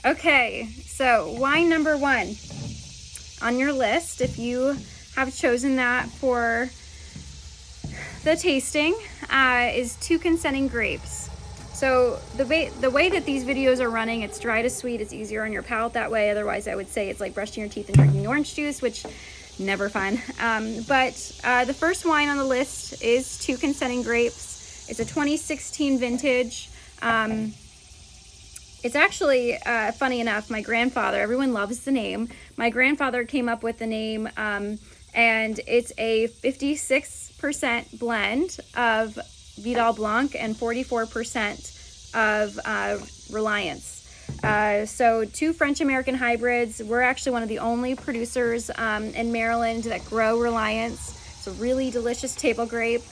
Okay, so wine number one on your list, if you have chosen that for the tasting, is Two Consenting Grapes. So the way that these videos are running, it's dry to sweet. It's easier on your palate that way. Otherwise, I would say it's like brushing your teeth and drinking orange juice, which never fun. But the first wine on the list is Two Consenting Grapes. It's a 2016 vintage. It's actually, funny enough, my grandfather, everyone loves the name. My grandfather came up with the name, and it's a 56% blend of Vidal Blanc and 44% of Reliance. So two French-American hybrids. We're actually one of the only producers in Maryland that grow Reliance. It's a really delicious table grape.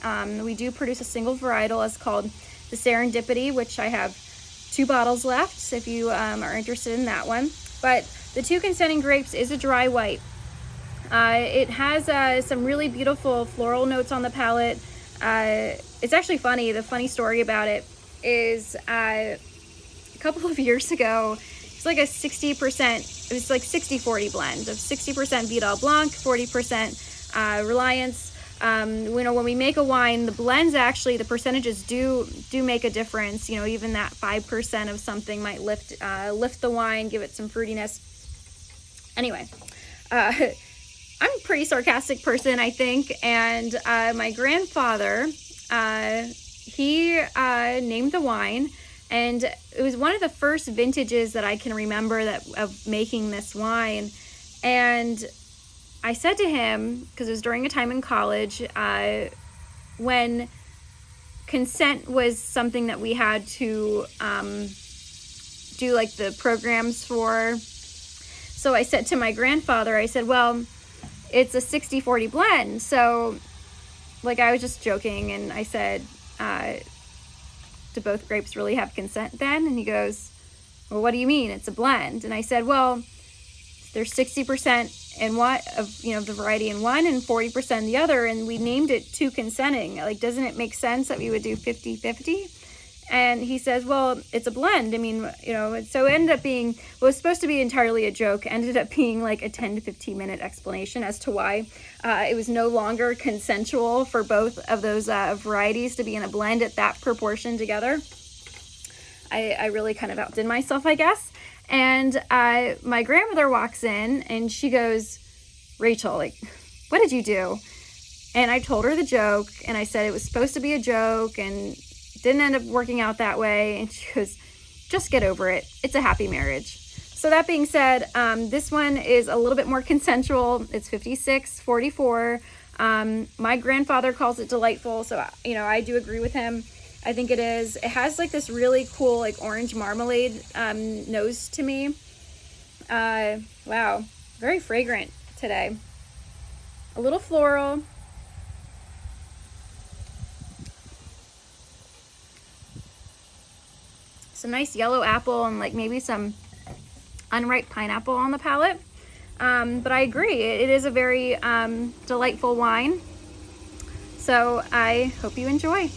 We do produce a single varietal. It's called the Serendipity, which I have 2 bottles left, so if you are interested in that one. But the Two Consenting Grapes is a dry white. It has some really beautiful floral notes on the palate. It's actually funny. The funny story about it is a couple of years ago, it's like a 60%, it was like 60-40 blend of 60% Vidal Blanc, 40% Reliance. When we make a wine, the blends actually, the percentages do make a difference. Even that 5% of something might lift the wine, give it some fruitiness. Anyway, I'm a pretty sarcastic person, I think, and my grandfather, he named the wine, and it was one of the first vintages that I can remember of making this wine. And I said to him, because it was during a time in college, when consent was something that we had to do like the programs for. So I said to my grandfather, I said, well, it's a 60-40 blend. So like I was just joking, and I said, do both grapes really have consent then? And he goes, well, what do you mean? It's a blend. And I said, well, there's 60% in one of the variety in one and 40% in the other, and we named it Two Consenting. Like, doesn't it make sense that we would do 50-50? And he says, well, it's a blend. I mean, so it ended up being, what was supposed to be entirely a joke, ended up being like a 10 to 15 minute explanation as to why it was no longer consensual for both of those varieties to be in a blend at that proportion together. I really kind of outdid myself, I guess. And my grandmother walks in and she goes, Rachel, like, what did you do? And I told her the joke, and I said it was supposed to be a joke and it didn't end up working out that way. And she goes, just get over it. It's a happy marriage. So that being said, this one is a little bit more consensual. It's 56-44. My grandfather calls it delightful. So, I do agree with him. I think it is. It has like this really cool like orange marmalade nose to me. Wow, very fragrant today. A little floral. Some nice yellow apple and like maybe some unripe pineapple on the palate. But I agree, it is a very delightful wine. So I hope you enjoy.